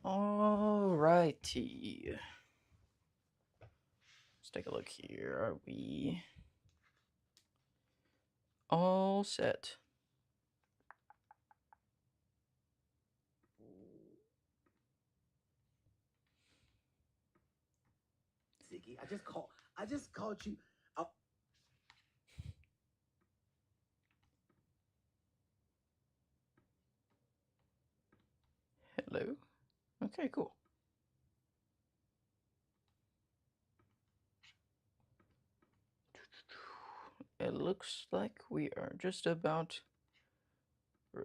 Alrighty. Let's take a look here. Are we all set? Ziggy, I just called you. Hello? Okay, cool. It looks like we are just about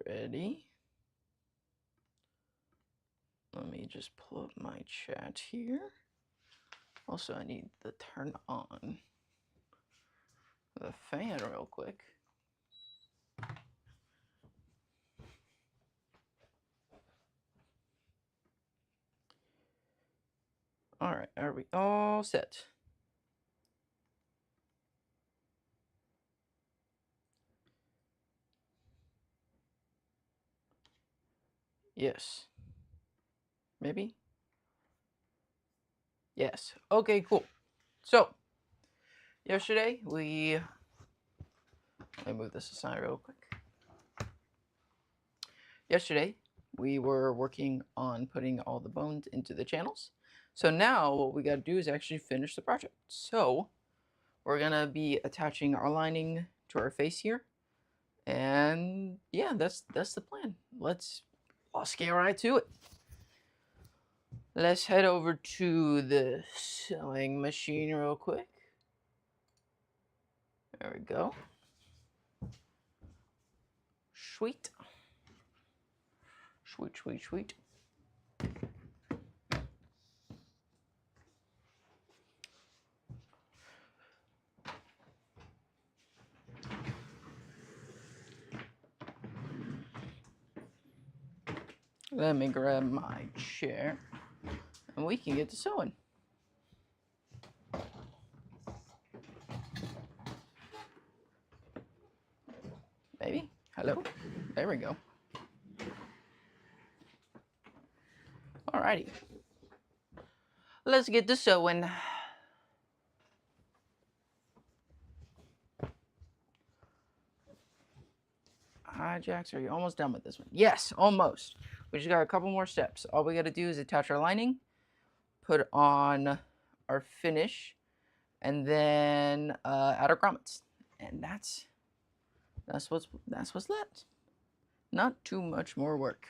ready. Let me just pull up my chat here. Also, I need to turn on the fan real quick. All right, are we all set? Yes. Maybe? Yes. Okay, cool. So, yesterday let me move this aside real quick. Yesterday, we were working on putting all the bones into the channels. So now what we got to do is actually finish the project. So we're going to be attaching our lining to our face here. And yeah, that's the plan. Let's get right to it. Let's head over to the sewing machine real quick. There we go. Sweet. Sweet, sweet, sweet. Let me grab my chair and we can get to sewing. Maybe. Hello. There we go. Alrighty. Let's get to sewing. Hi, Jax. Are you almost done with this one? Yes, almost. We just got a couple more steps. All we got to do is attach our lining, put on our finish, and then add our grommets. And that's what's left. Not too much more work.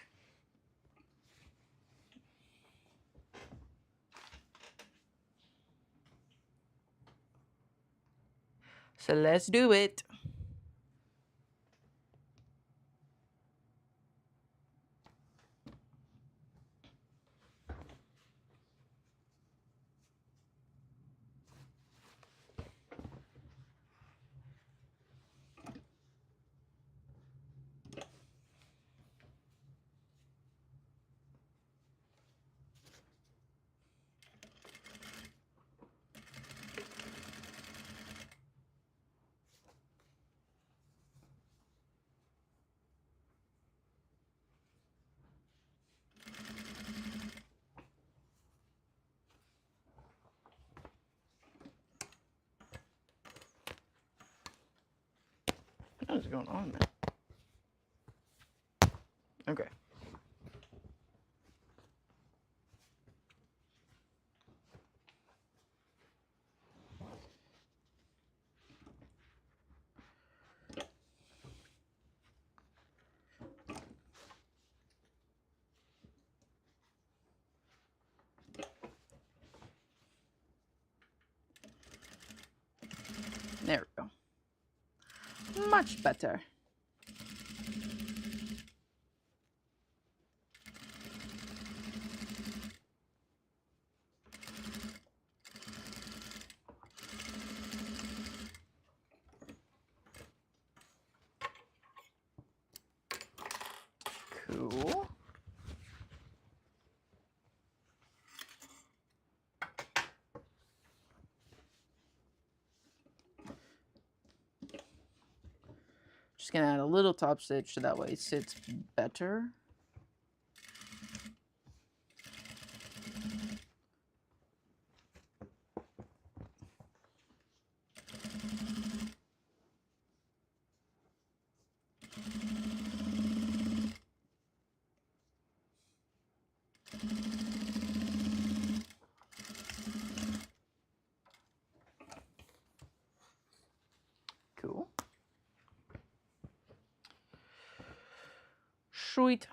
So let's do it. What is going on, man? Okay. There we go. Much better. Cool. Just gonna add a little top stitch so that way it sits better. Cool. Sweet.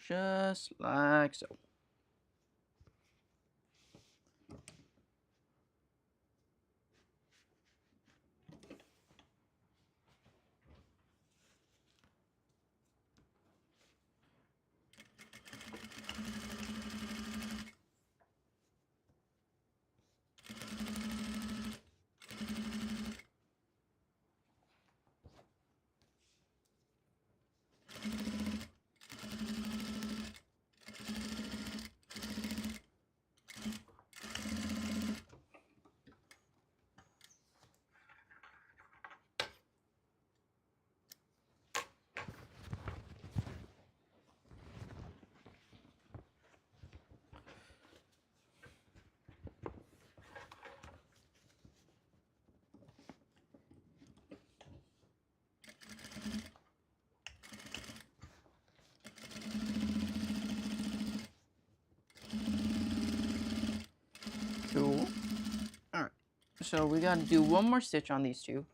Just like so. Cool. Alright. So we gotta do one more stitch on these two.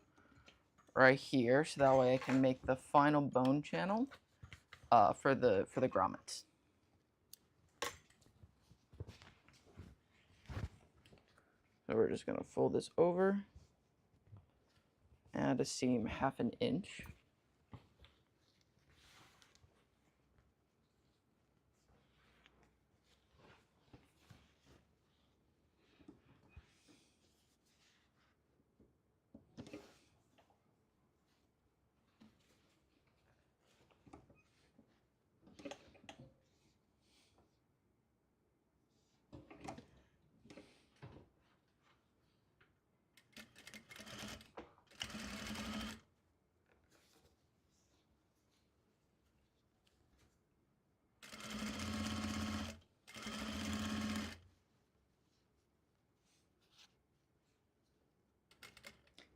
Right here. So that way I can make the final bone channel for the grommets. So we're just gonna fold this over. Add a seam 1/2 inch.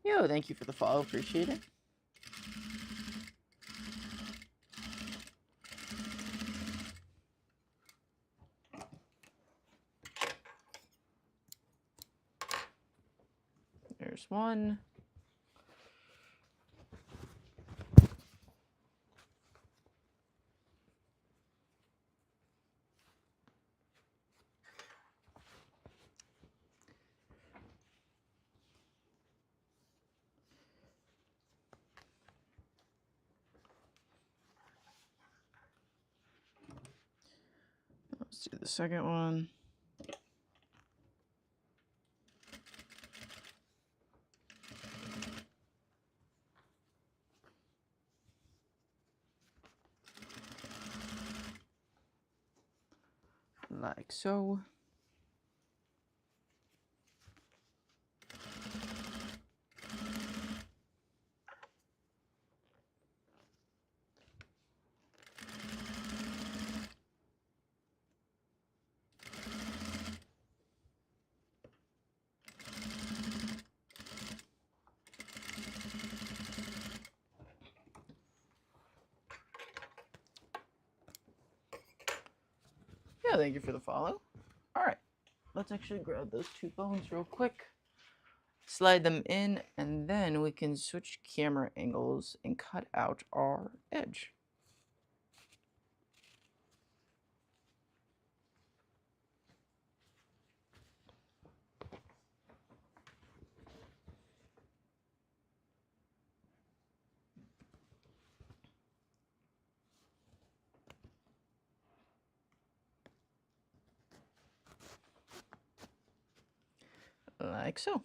Yo, thank you for the follow. Appreciate it. There's one. Let's do the second one. Like so. Yeah, thank you for the follow. All right, let's actually grab those two bones real quick. Slide them in, and then we can switch camera angles and cut out our edge. Like so.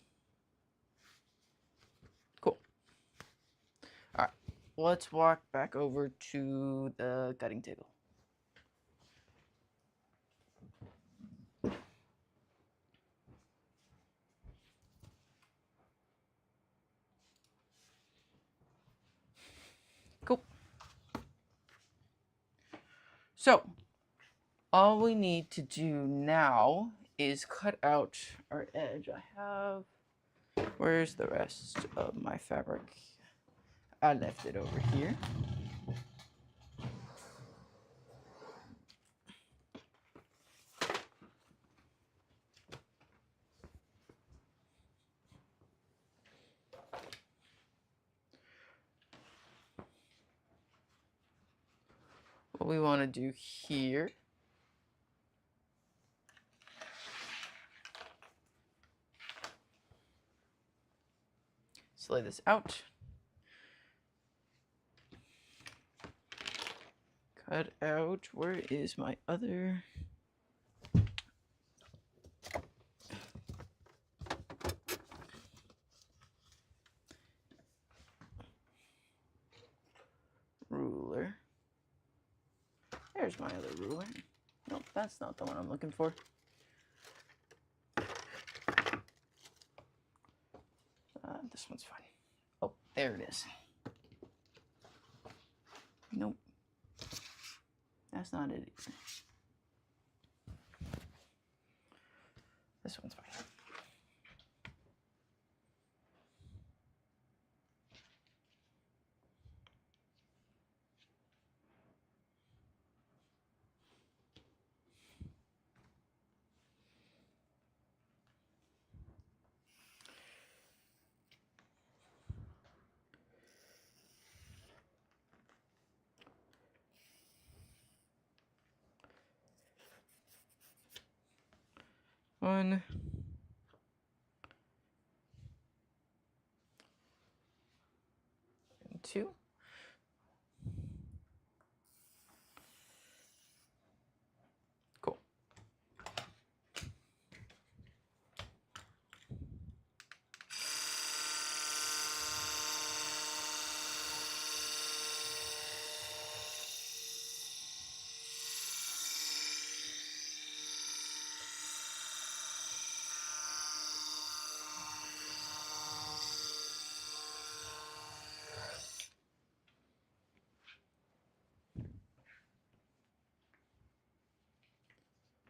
Cool. All right, let's walk back over to the cutting table. Cool. So, all we need to do now is cut out our edge. Where's the rest of my fabric? I left it over here. what we want to do here is lay this out. Cut out, where is my other? Ruler. There's my other ruler. Nope, that's not the one I'm looking for. This one's fine. Oh, there it is. Nope. That's not it either. This one's fine. One. And two. Cool.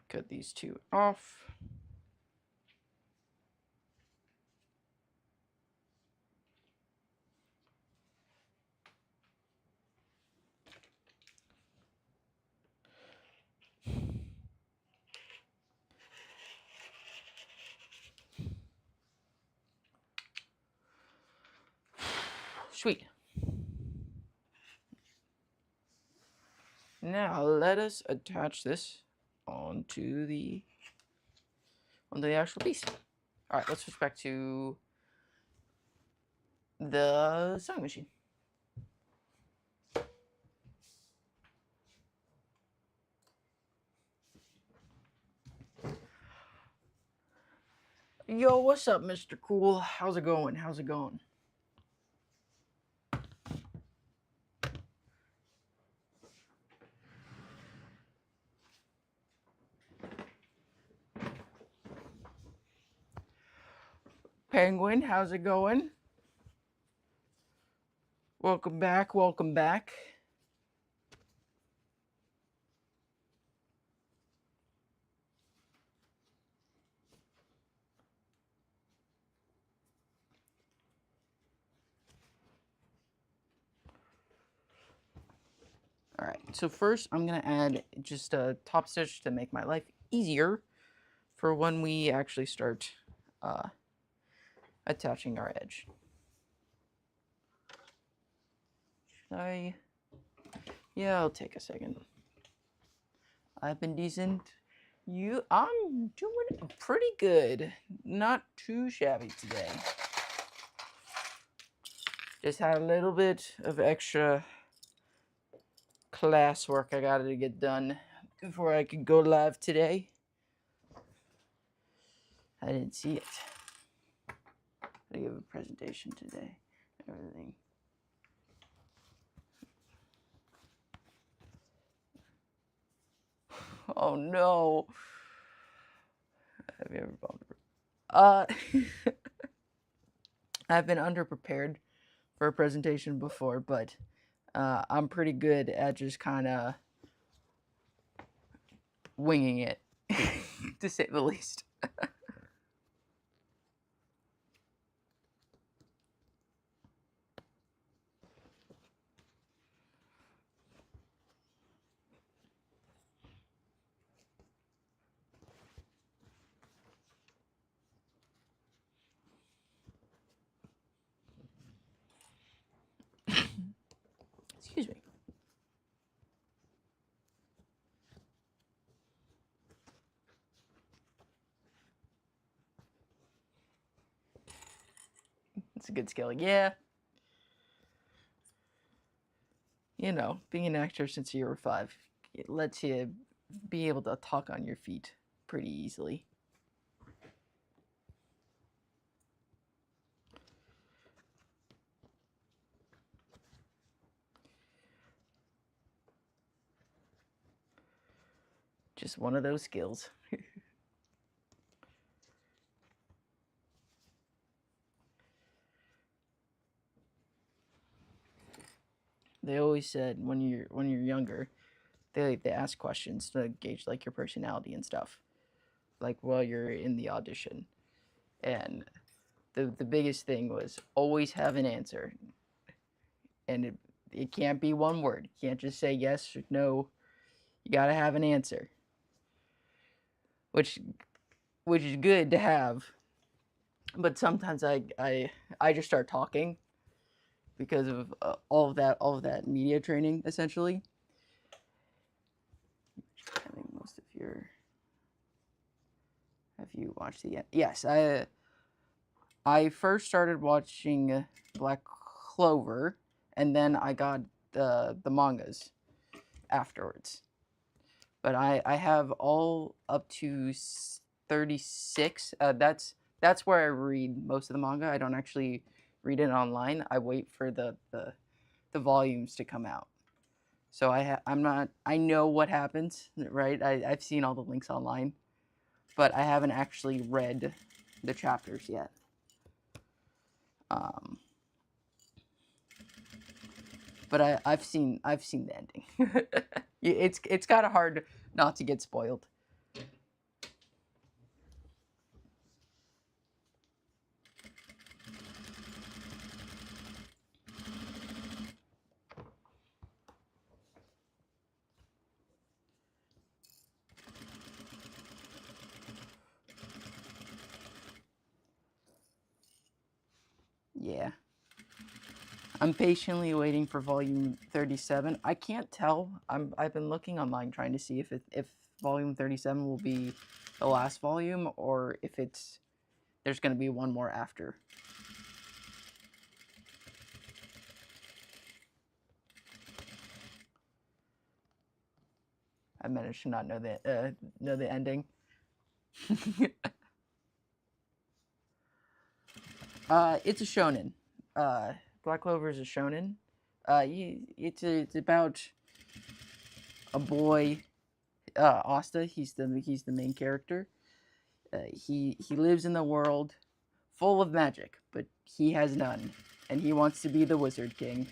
Cut these two off. Sweet. Now let us attach this onto the actual piece. All right, let's switch back to the sewing machine. Yo, what's up, Mr. Cool? How's it going? How's it going? Penguin, how's it going? Welcome back, welcome back. All right, so first I'm gonna add just a top stitch to make my life easier for when we actually start attaching our edge. Should I? Yeah, I'll take a second. I've been decent. I'm doing pretty good. Not too shabby today. Just had a little bit of extra classwork I gotta get done before I could go live today. I didn't see it. I give a presentation today. Everything. Oh no. Have you ever I've been underprepared for a presentation before, but I'm pretty good at just kind of winging it, to say the least. Excuse me. a good skill. Yeah. You know, being an actor since you were 5, it lets you be able to talk on your feet pretty easily. Just one of those skills. They always said when you're younger, they ask questions to gauge like your personality and stuff. Like while you're in the audition. And the biggest thing was always have an answer. And it can't be one word. You can't just say yes or no. You gotta have an answer. Which is good to have. But sometimes I just start talking because of all of that media training essentially. Having most of your have you watched the yes, I first started watching Black Clover and then I got the mangas afterwards. But I have all up to 36. That's where I read most of the manga. I don't actually read it online. I wait for the volumes to come out. So I know what happens, right? I've seen all the links online, but I haven't actually read the chapters yet. But I've seen the ending. It's kind of hard not to get spoiled. Yeah. I'm patiently waiting for volume 37. I can't tell. I've been looking online trying to see if volume 37 will be the last volume or if there's going to be one more after. I managed to not know the ending. It's a shonen. Black Clover is a shonen. It's about a boy, Asta. He's the main character. He lives in the world full of magic, but he has none, and he wants to be the Wizard King.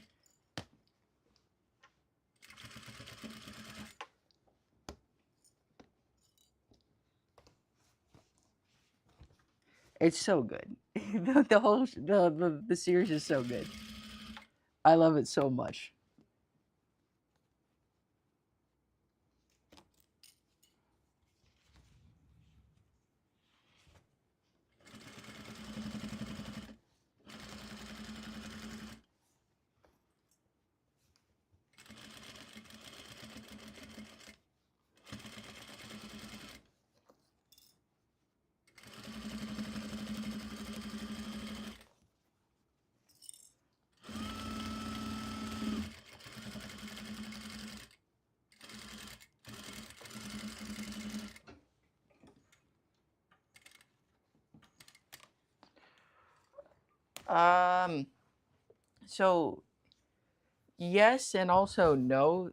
It's so good. The series is so good. I love it so much. So yes, and also no.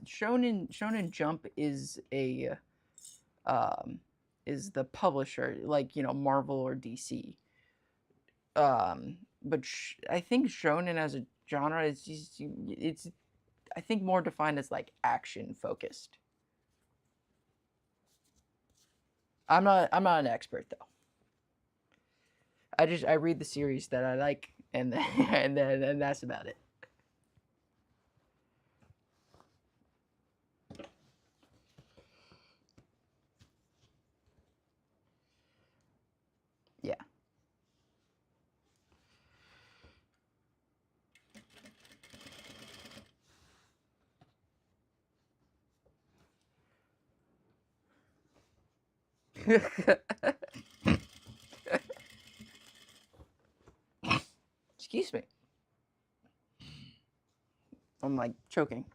Shonen Jump is the publisher, like Marvel or DC. But I think shonen as a genre is just, it's I think more defined as like action focused. I'm not an expert though. I read the series that I like and and that's about it. Yeah. Excuse me. I'm like choking.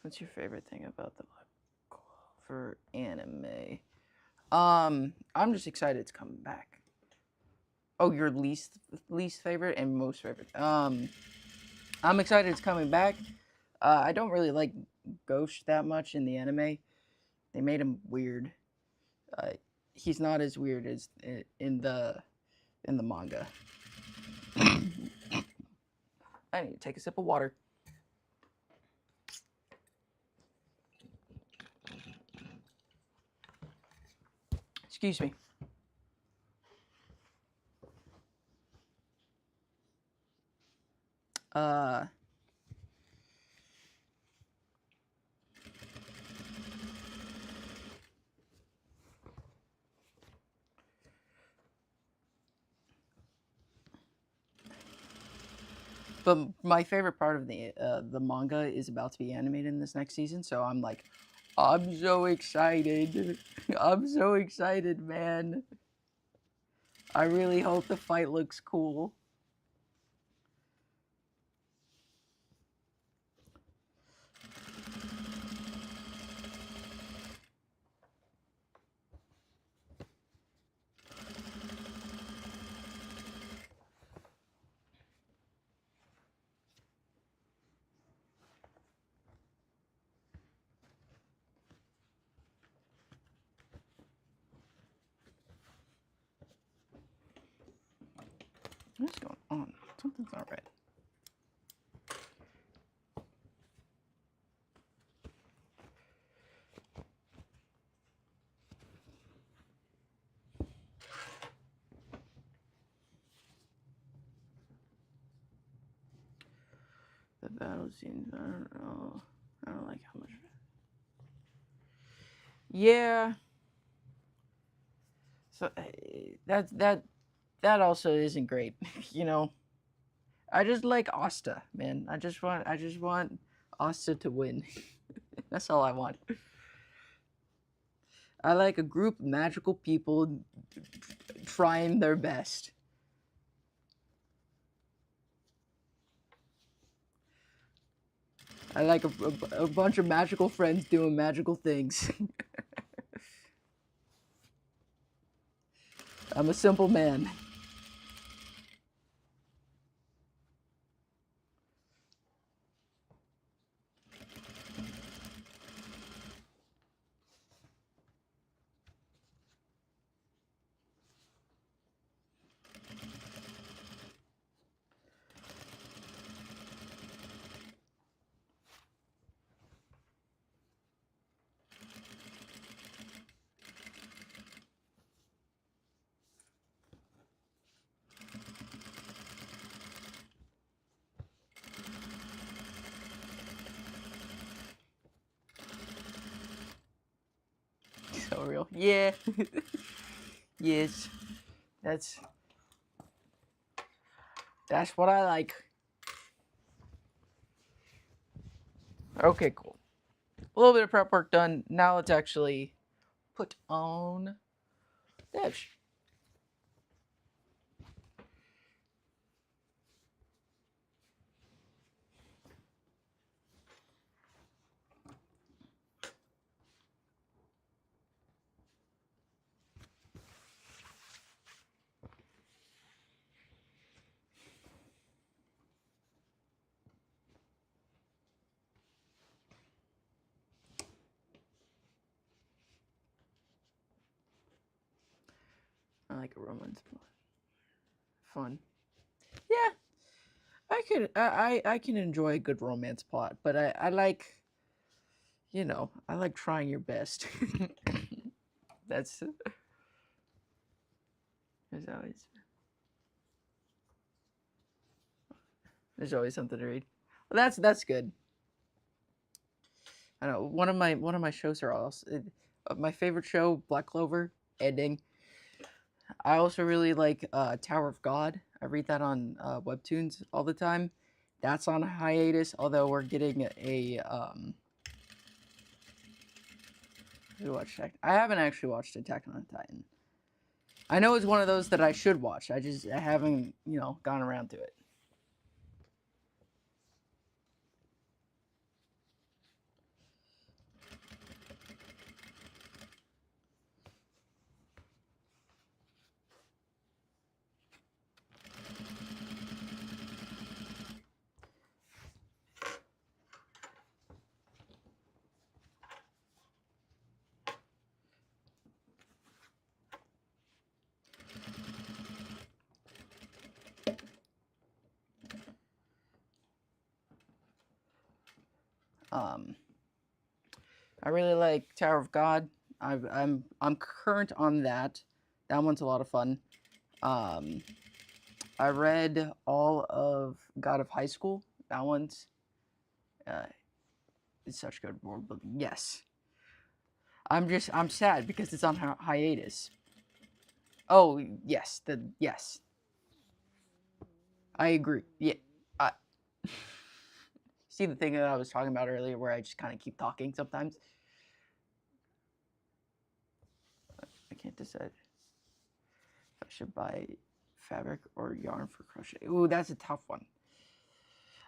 What's your favorite thing about the for anime? I'm just excited it's coming back. Oh, your least favorite and most favorite. I'm excited it's coming back. I don't really like Ghost that much in the anime. They made him weird. Uh, he's not as weird as in the manga. I need to take a sip of water. Excuse me. But my favorite part of the manga is about to be animated in this next season, so I'm like, I'm so excited. I'm so excited, man. I really hope the fight looks cool. What's going on? Something's not right. The battle scenes, I don't know. I don't like how much. Yeah. So that also isn't great, you know. I just like Asta, man. I just want Asta to win. That's all I want. I like a group of magical people trying their best. I like a bunch of magical friends doing magical things. I'm a simple man. So real. Yeah. Yes. That's what I like. Okay, cool. A little bit of prep work done. Now let's actually put on Devs. I like a romance plot. Fun. Yeah, I can enjoy a good romance plot, but I like, you know, I like trying your best. That's there's always something to read. Well, that's good. I know one of my shows are also my favorite show, Black Clover, ending. I also really like Tower of God. I read that on Webtoons all the time. That's on hiatus, although we're getting a We watched I haven't actually watched Attack on Titan. I know it's one of those that I should watch. I haven't, gone around to it. I really like Tower of God. I'm current on that. That one's a lot of fun. I read all of God of High School. That one's it's such good world building. Yes. I'm sad because it's on hiatus. Oh yes, yes. I agree. Yeah. I, see the thing that I was talking about earlier where I just kind of keep talking sometimes? I can't decide if I should buy fabric or yarn for crochet. Ooh, that's a tough one.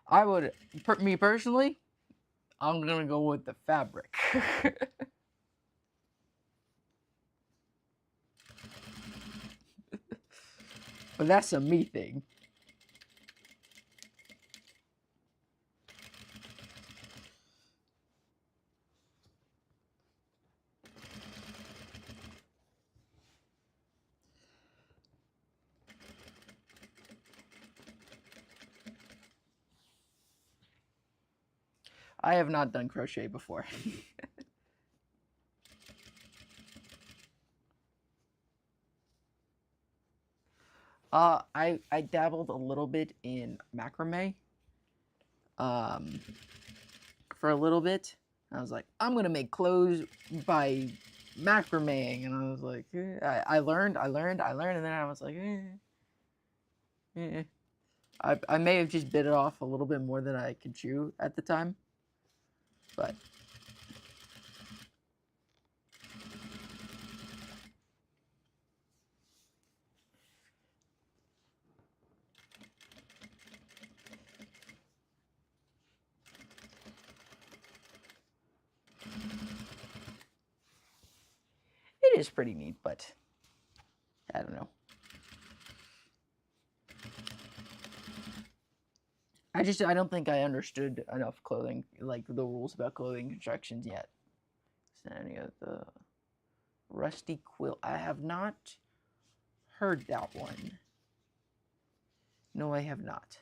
I would, me personally, I'm gonna go with the fabric. But that's a me thing. I have not done crochet before. I dabbled a little bit in macrame. For a little bit. I was like, I'm gonna make clothes by macrameing, and I was like, I learned, and then I was like, I may have just bit it off a little bit more than I could chew at the time, but it is pretty neat. But I don't know. I don't think I understood enough clothing, like the rules about clothing constructions yet. Is there any of the rusty quilt? I have not heard that one. No, I have not.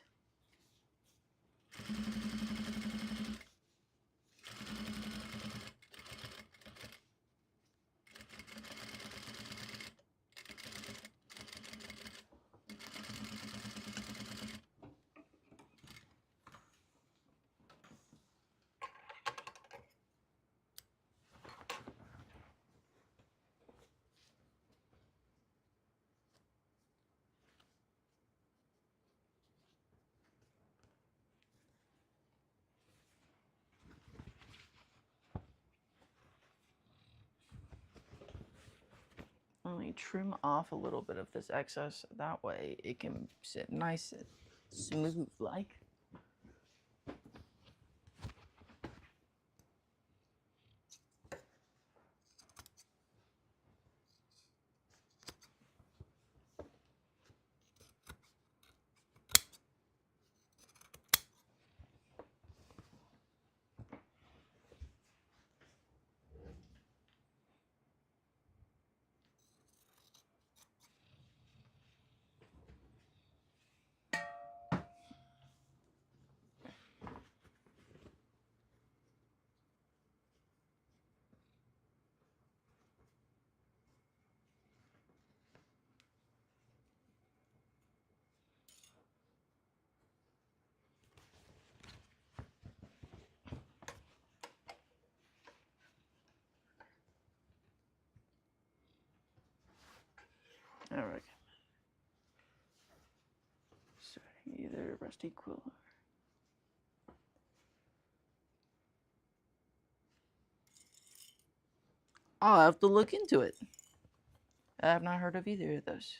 Only trim off a little bit of this excess. That way it can sit nice and smooth like. All right. So either rusty quill. I'll have to look into it. I have not heard of either of those.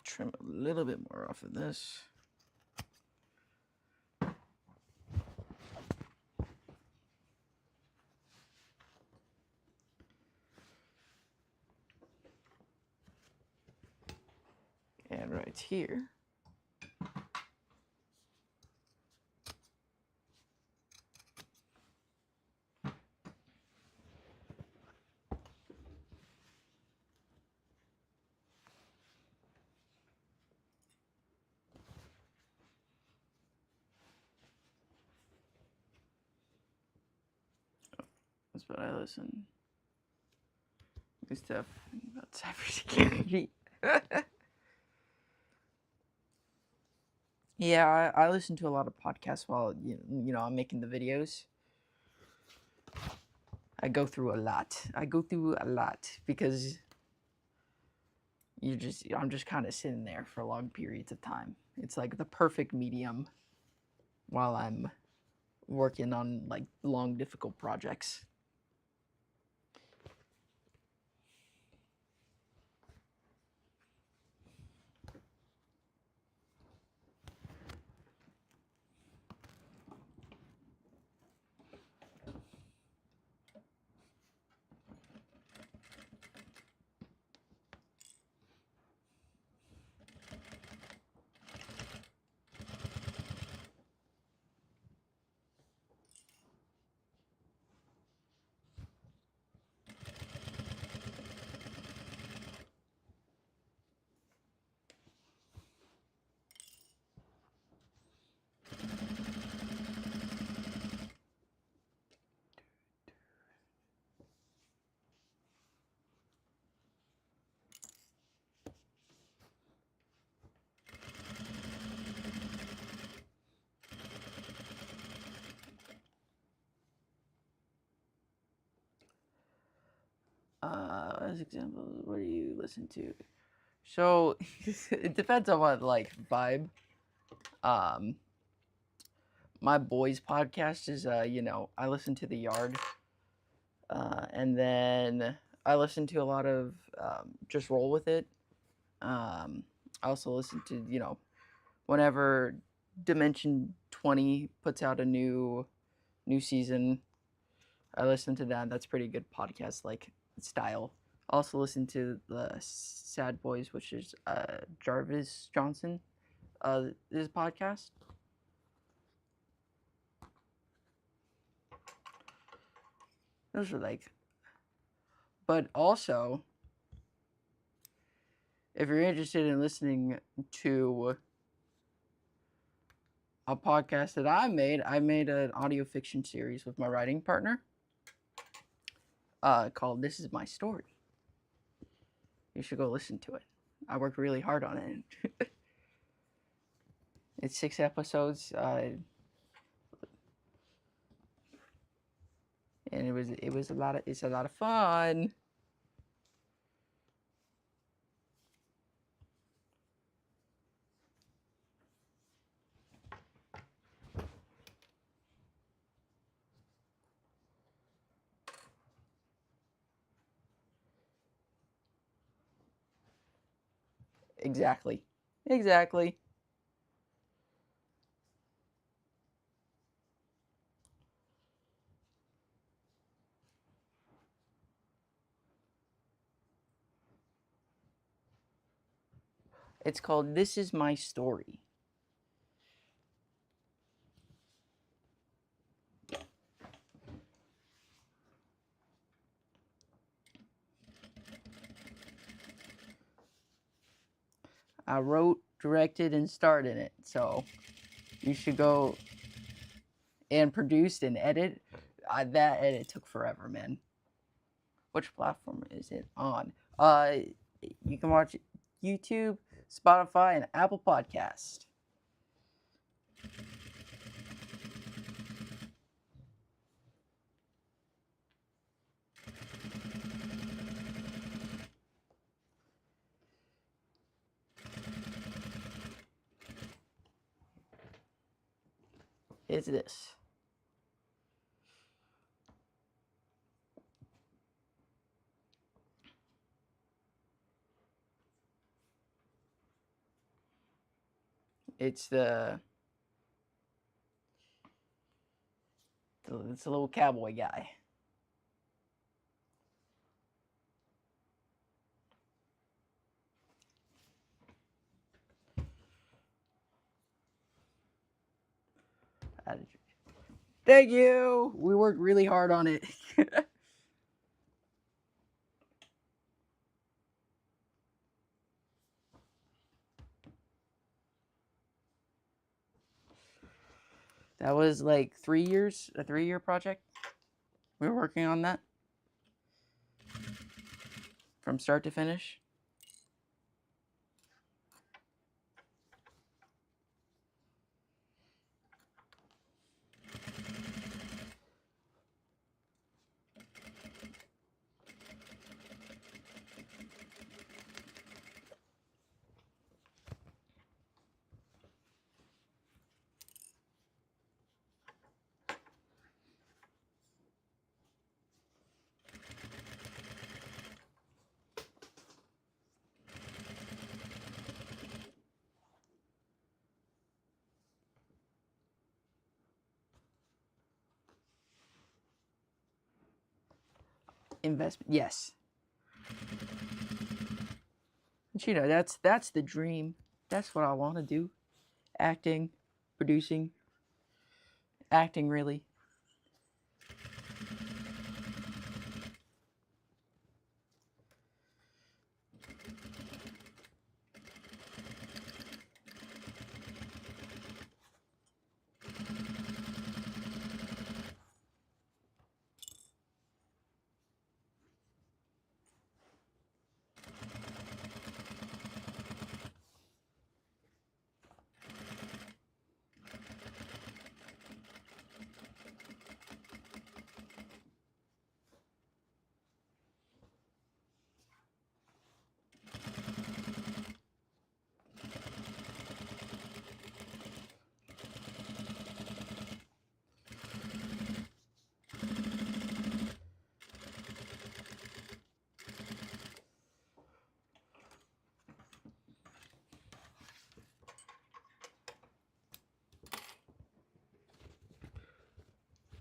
Trim a little bit more off of this. And right here. That's what I listen. Good stuff about cybersecurity. Yeah, I listen to a lot of podcasts while you know I'm making the videos. I go through a lot. Because I'm just kind of sitting there for long periods of time. It's like the perfect medium while I'm working on like long difficult projects. As examples, what do you listen to? So it depends on what like vibe. My boys podcast is you know, I listen to The Yard. And then I listen to a lot of Just Roll With It. I also listen to, you know, whenever Dimension 20 puts out a new season, I listen to that. That's pretty good podcast like style. I also listen to the Sad Boys, which is Jarvis Johnson, his podcast. Those are like, but also, if you're interested in listening to a podcast that I made an audio fiction series with my writing partner called This Is My Story. You should go listen to it. I worked really hard on it. It's 6 episodes, and it's a lot of fun. Exactly. It's called This Is My Story. I wrote, directed, and starred in it, so you should go and produced and edit. That edit took forever, man. Which platform is it on? You can watch YouTube, Spotify, and Apple Podcast. It's this. It's it's a little cowboy guy. Thank you. We worked really hard on it. That was like 3 years, a 3-year project. We were working on that from start to finish. Investment, yes. But, you know, that's the dream. That's what I want to do. Acting, producing, acting really.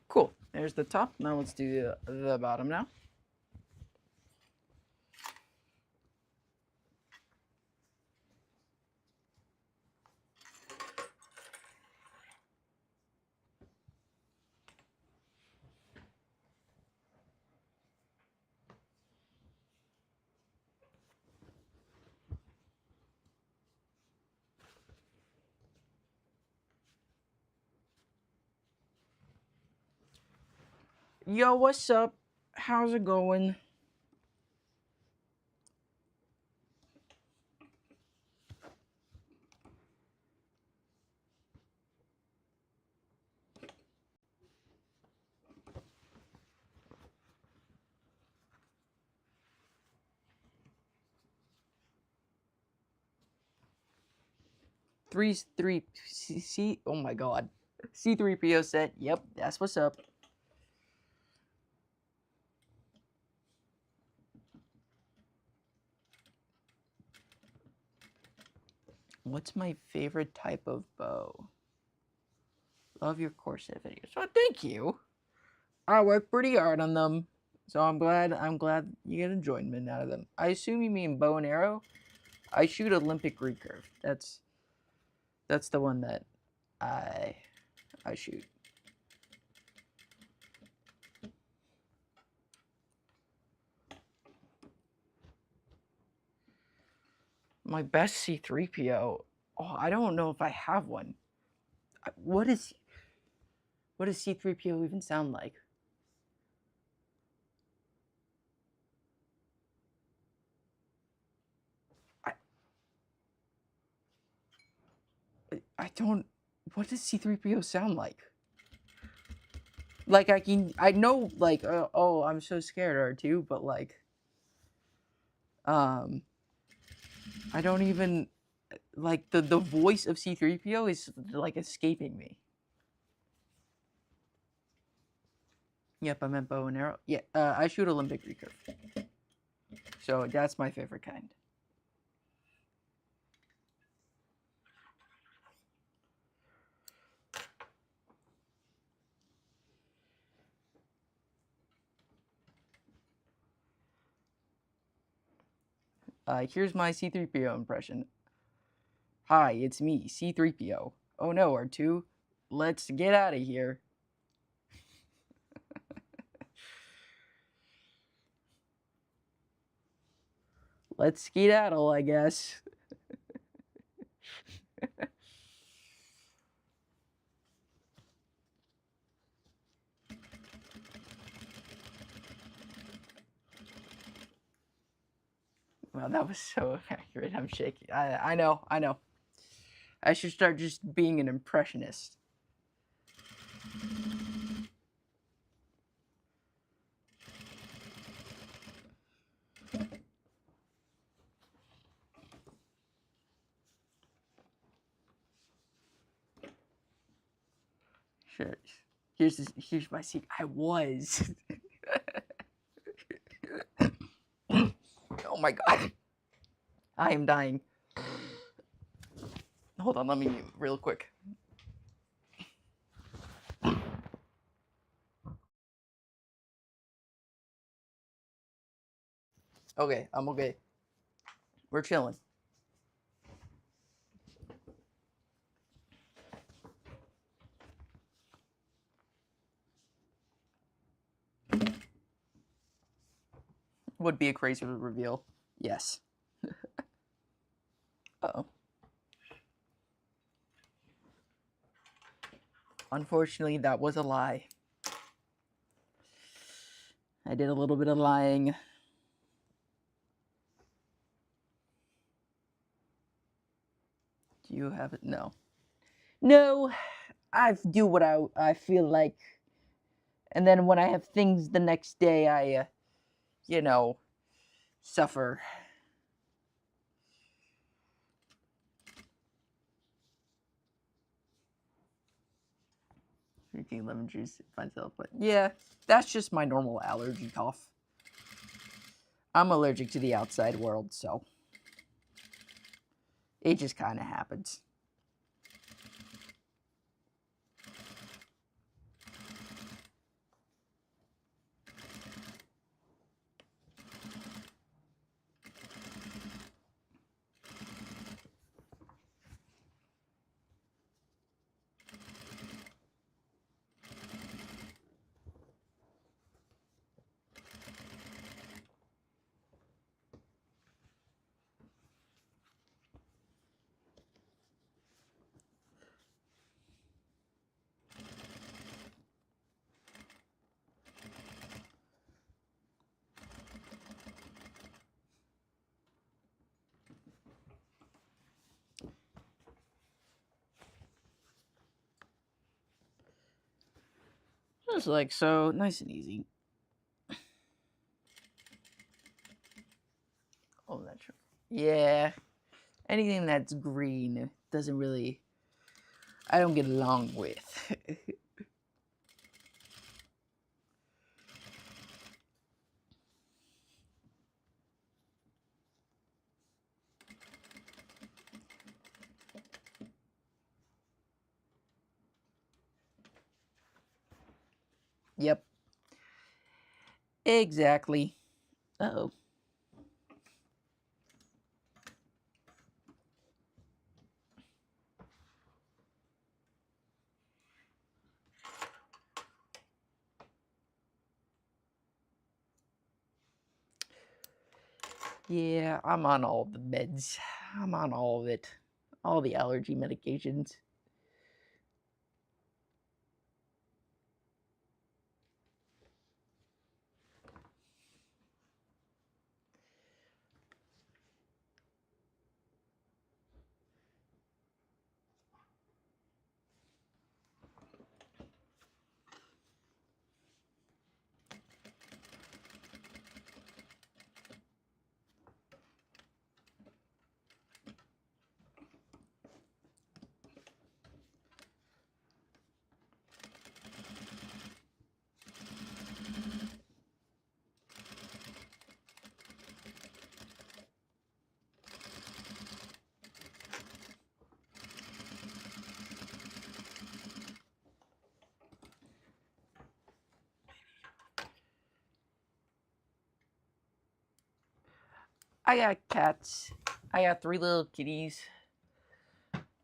Cool. There's the top. Now let's do the bottom now. Yo, what's up? How's it going? Oh my god. C3PO set. Yep, that's what's up. What's my favorite type of bow? Love your corset videos. Well, thank you. I work pretty hard on them, so I'm glad you get enjoyment out of them. I assume you mean bow and arrow. I shoot Olympic recurve. That's the one that I shoot. My best C3PO. Oh, I don't know if I have one. What does C3PO even sound like? I don't. What does C3PO sound like? Like I know like oh I'm so scared R2, but like I don't even like the voice of C3PO is like escaping me. Yep, I meant bow and arrow. Yeah, I shoot Olympic recurve. So that's my favorite kind. Here's my C3PO impression. Hi, it's me, C3PO. Oh no, R2. Let's get out of here. Let's skedaddle, I guess. Well, that was so accurate. I'm shaking. I know. I should start just being an impressionist. Sure. Here's my secret. I was. Oh my god. I am dying. Hold on, let me mute real quick. Okay, I'm okay. We're chilling. Would be a crazy reveal. Yes. Uh-oh. Unfortunately, that was a lie. I did a little bit of lying. Do you have it? No. No, I do what I feel like. And then when I have things the next day, I, you know, suffer. Drinking lemon juice myself, but yeah, that's just my normal allergy cough. I'm allergic to the outside world, so it just kind of happens. Just like so, nice and easy. Oh, that's true. Yeah, anything that's green doesn't really. I don't get along with. Yep. Exactly. Uh-oh. Yeah, I'm on all the meds. I'm on all of it. All the allergy medications. I got cats. I got 3 little kitties.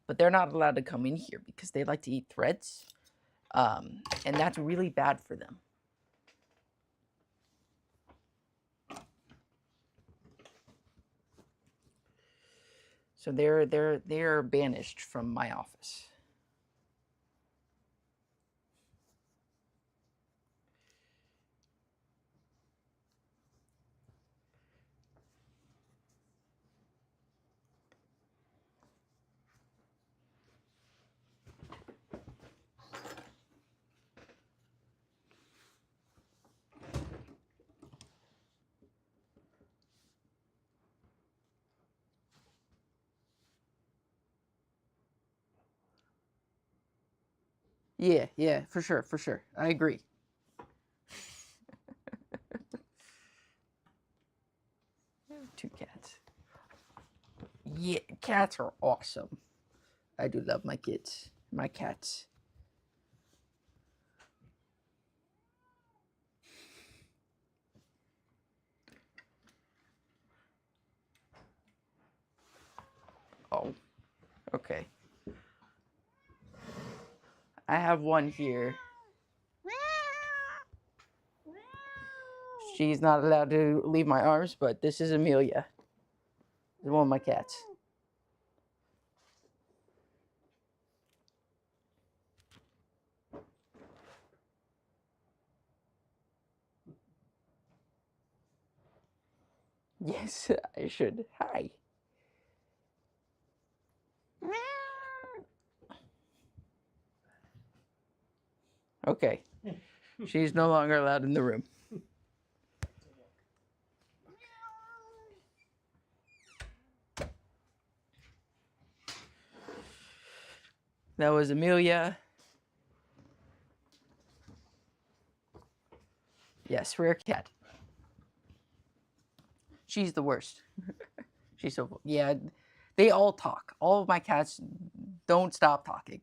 But they're not allowed to come in here because they like to eat threads. And that's really bad for them. So they're banished from my office. Yeah, for sure. I agree. 2 cats. Yeah, cats are awesome. I do love my kids, my cats. Oh, okay. I have one here. She's not allowed to leave my arms, but this is Amelia. This is one of my cats. Yes, I should. Hi. Okay. She's no longer allowed in the room. That was Amelia. Yes, rare cat. She's the worst. She's so, yeah, they all talk. All of my cats don't stop talking.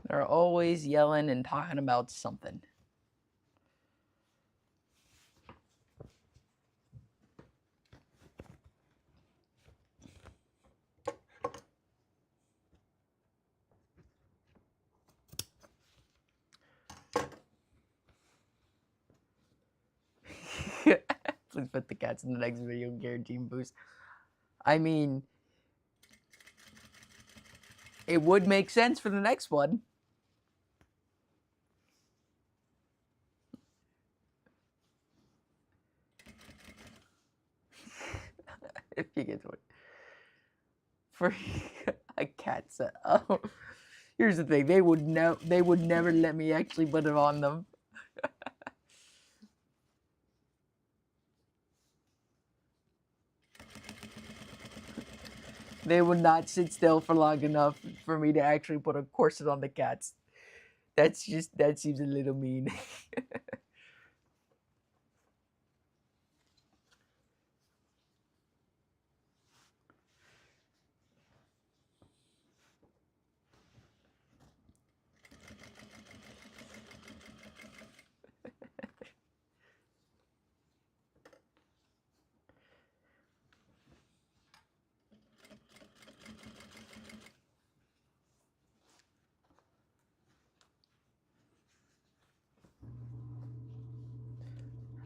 They're always yelling and talking about something. Please put the cats in the next video, guarantee boost. I mean, it would make sense for the next one. If you get to it. For a cat set. Oh, here's the thing. They would never let me actually put it on them. They would not sit still for long enough for me to actually put a corset on the cats. That seems a little mean.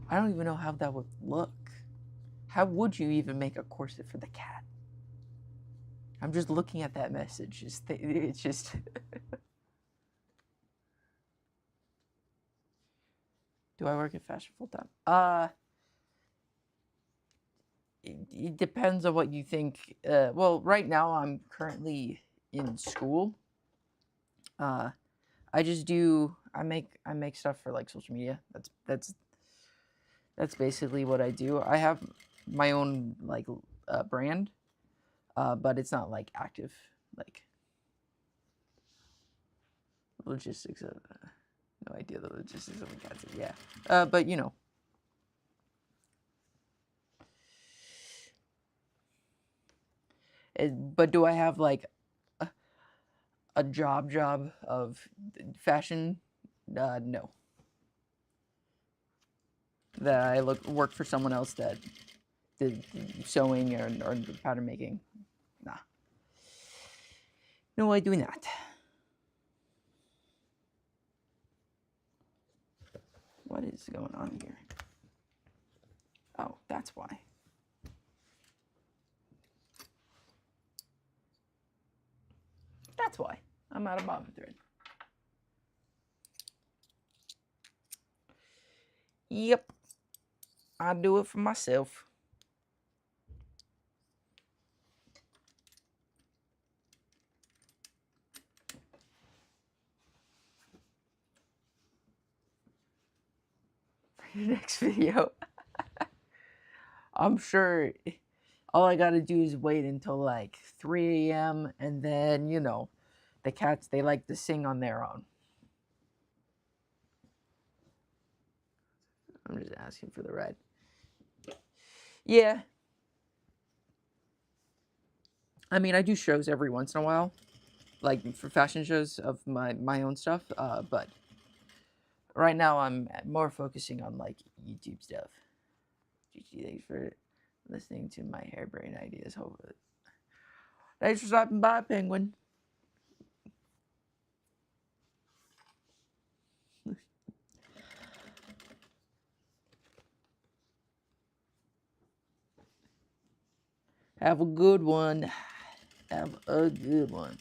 I don't even know how that would look. How would you even make a corset for the cat? I'm just looking at that message. It's just... Do I work at fashion full time? It depends on what you think. Well, right now I'm currently in school. I make stuff for like social media. That's basically what I do. I have my own like brand, but it's not like active, like logistics of No idea the logistics of a cat sit. Yeah. But you know. But do I have like a job of fashion? No. That I work for someone else that did sewing or pattern making. Nah. No, I do not. What is going on here? Oh, that's why. That's why. I'm out of bobbin thread. Yep. I do it for myself. For the next video. I'm sure all I gotta do is wait until like 3 a.m. and then, you know, the cats, they like to sing on their own. I'm just asking for the ride. Yeah. I mean, I do shows every once in a while, like for fashion shows of my own stuff. But right now I'm more focusing on like YouTube stuff. GG, thanks for listening to my harebrained ideas. Thanks for stopping by, Penguin. Have a good one. Have a good one.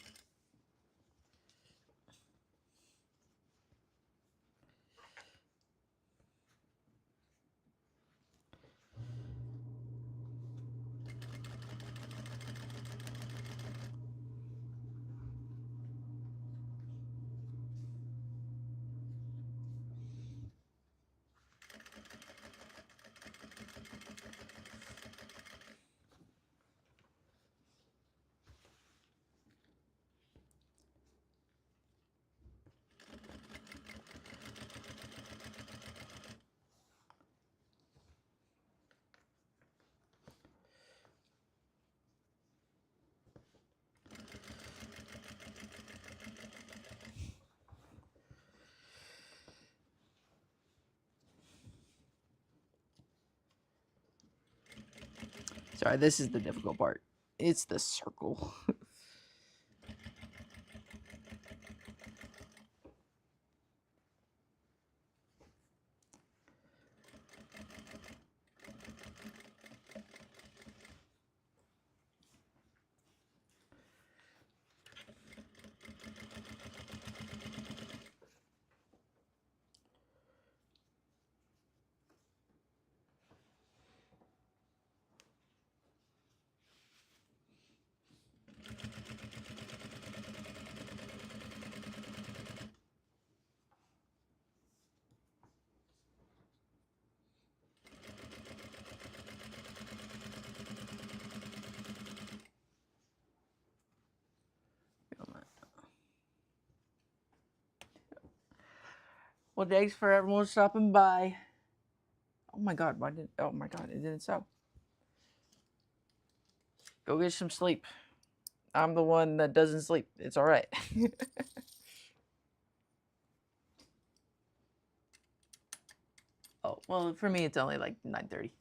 Sorry, this is the difficult part. It's the circle. Well, thanks for everyone stopping by. Oh my god, oh my god, it didn't sew. Go get some sleep. I'm the one that doesn't sleep. It's alright. Oh, well, for me, it's only like 9:30.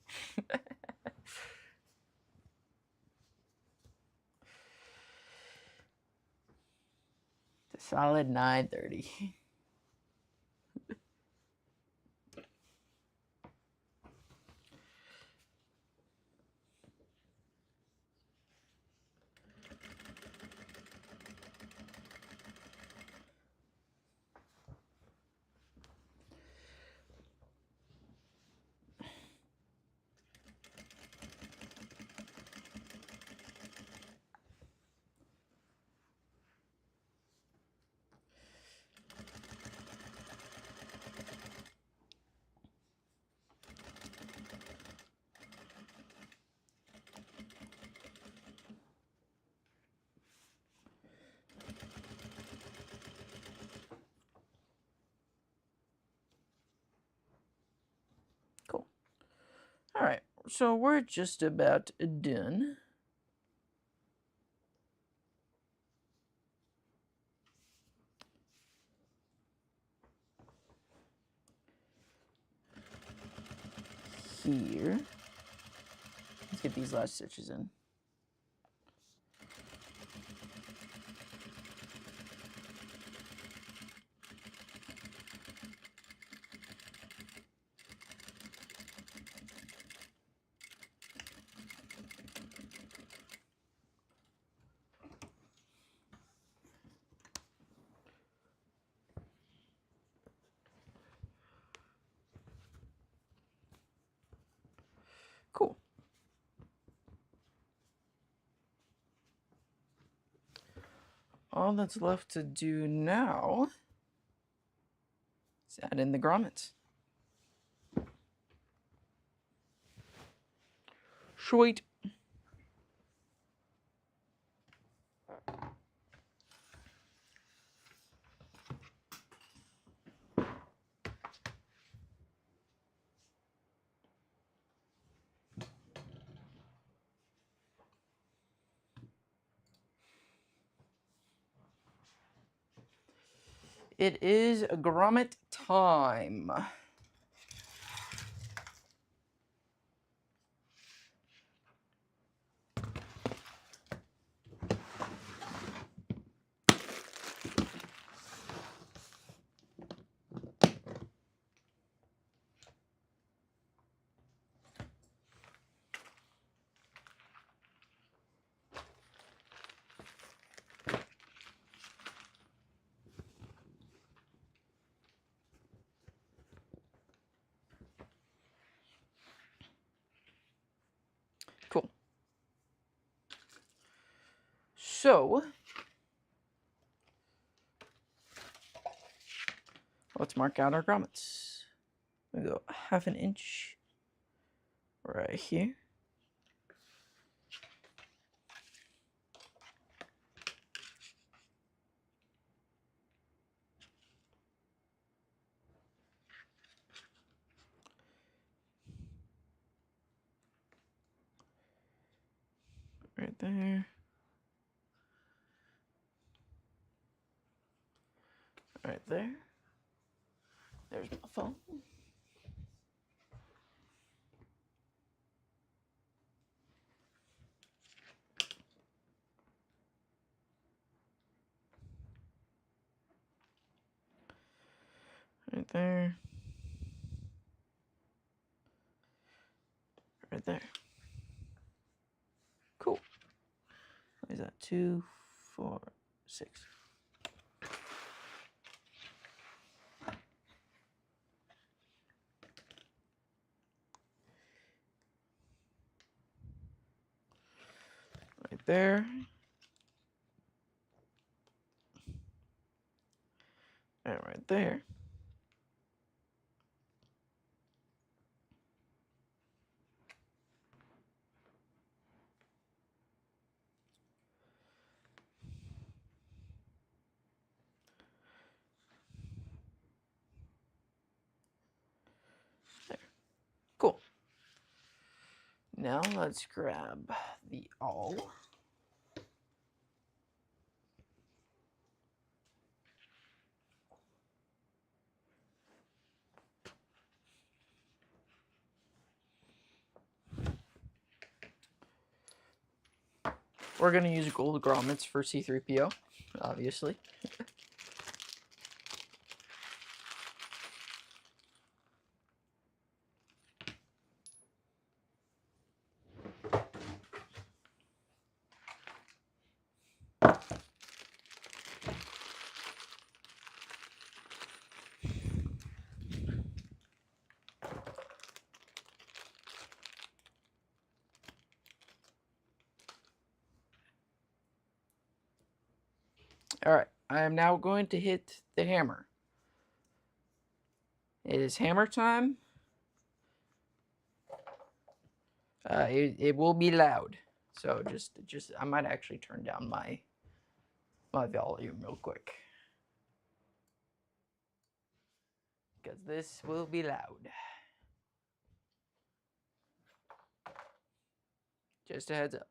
It's a solid 9:30. So we're just about done. Here. Let's get these last stitches in. Cool. All that's left to do now is add in the grommets. Sweet. It is grommet time. Cool. So, let's mark out our grommets. We go 1/2 inch right here. Right there. Right there. There's my phone. Right there. Right there. Cool. What is that? 2, 4, 6. Right there. And right there. There. Cool. Now let's grab the awl. We're going to use gold grommets for C3PO, obviously. Alright, I am now going to hit the hammer. It is hammer time. It will be loud. So just I might actually turn down my volume real quick. Because this will be loud. Just a heads up.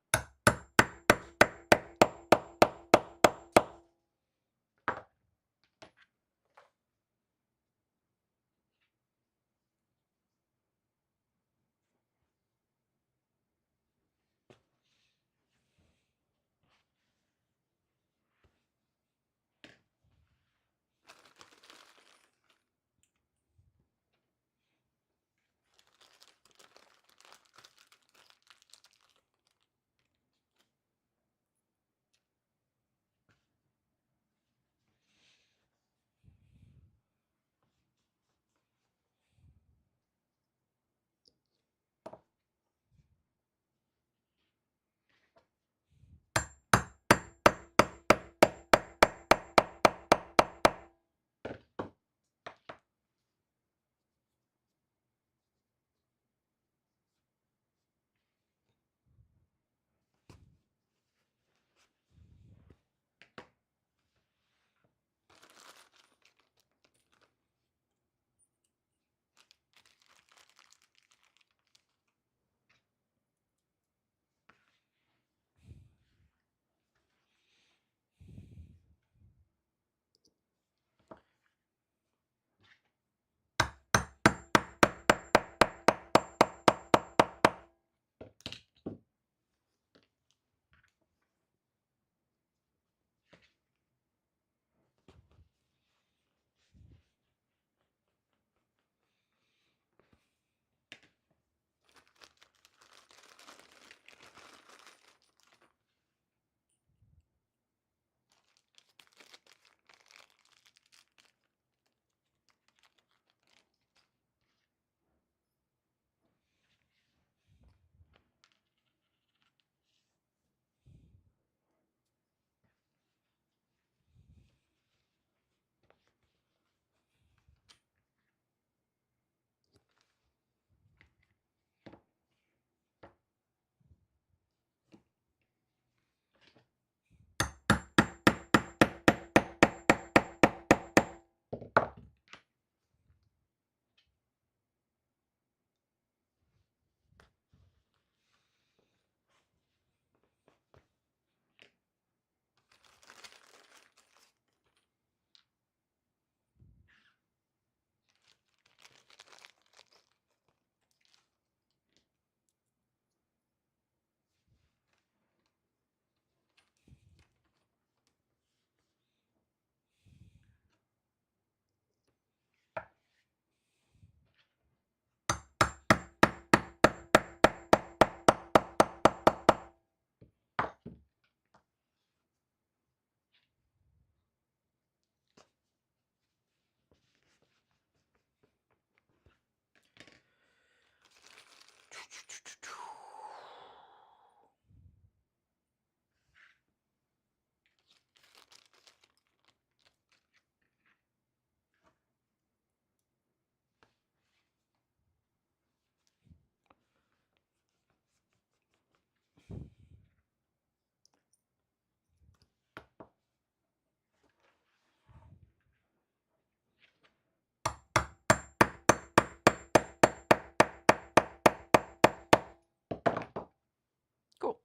Cool.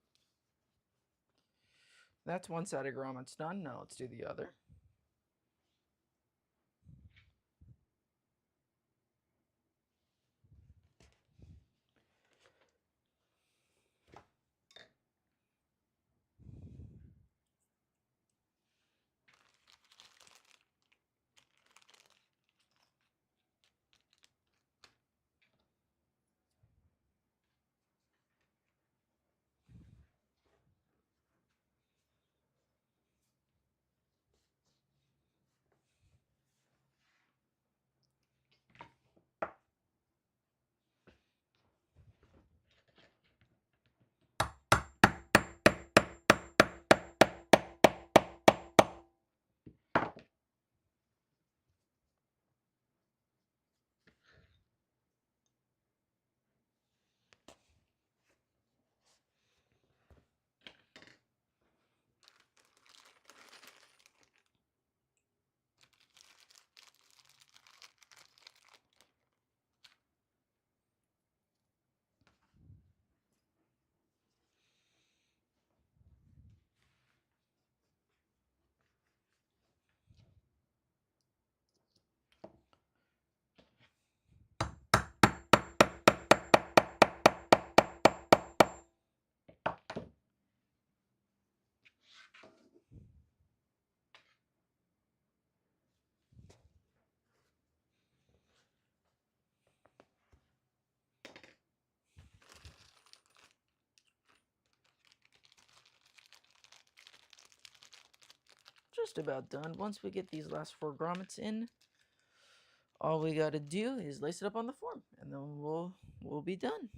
That's one side of grommets done. Now let's do the other. just about done. Once we get these last 4 grommets in, all we got to do is lace it up on the form, and then we'll be done.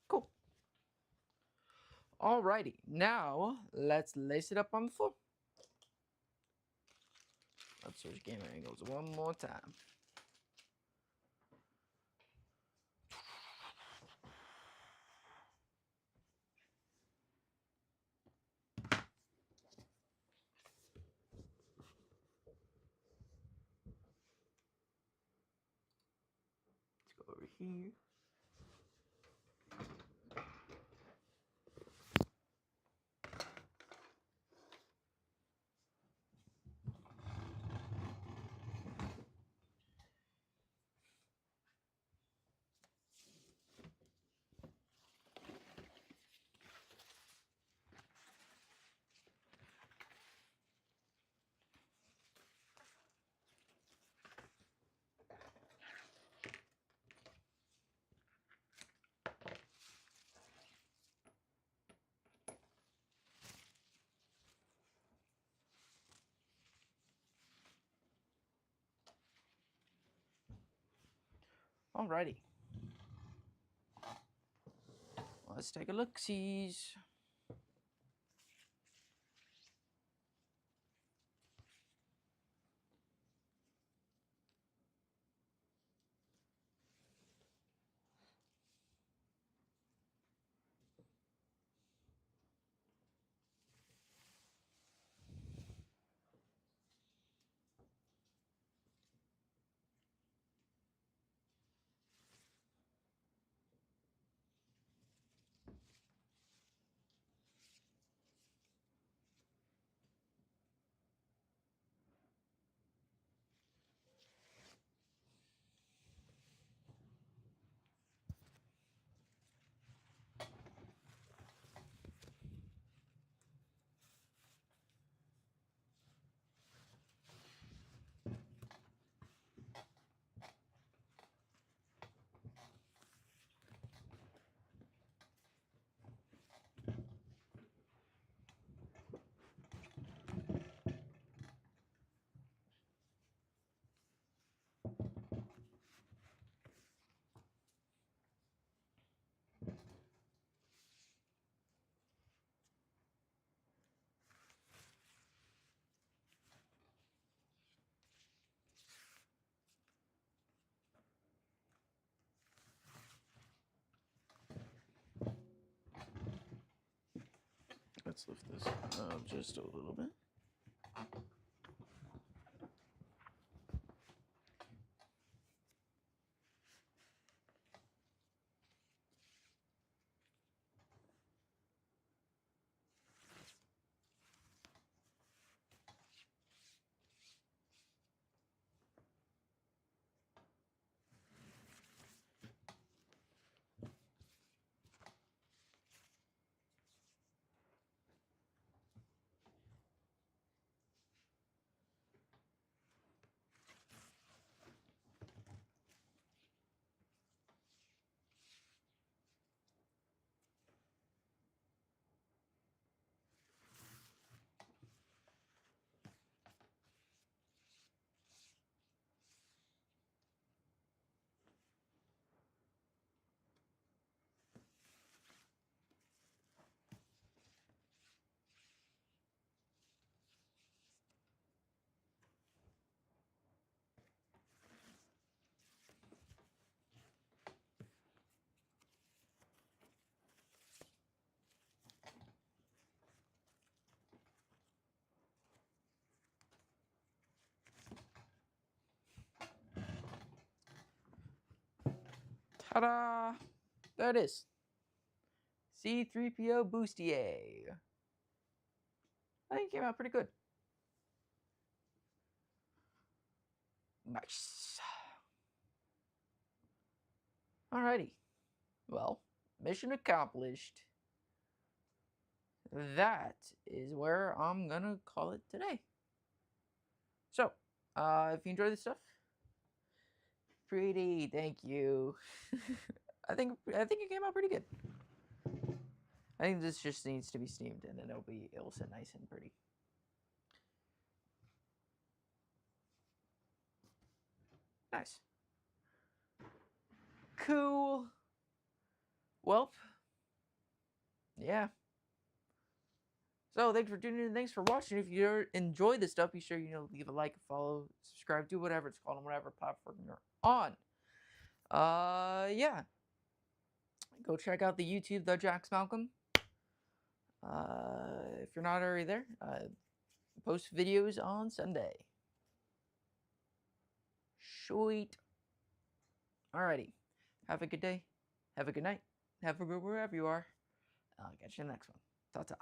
Cool. Alrighty, now let's lace it up on the floor. Let's switch camera angles one more time. Let's go over here. Alrighty. Let's take a look-sees. let's lift this up just a little bit. Ta-da! There it is. C3PO Bustier. I think it came out pretty good. Nice. Alrighty. Well, mission accomplished. That is where I'm gonna call it today. So, if you enjoy this stuff, pretty, thank you. I think it came out pretty good. I think this just needs to be steamed and then it'll sit nice and pretty. Nice. Cool. Well, yeah. So thanks for tuning in. Thanks for watching. If you enjoyed this stuff, be sure leave a like, follow, subscribe, do whatever it's called on whatever platform you're on. Yeah. Go check out the YouTube, The Jax Malcolm. If you're not already there, post videos on Sunday. Sweet. Alrighty. Have a good day. Have a good night. Have a good wherever you are. I'll catch you in the next one. Ta-ta.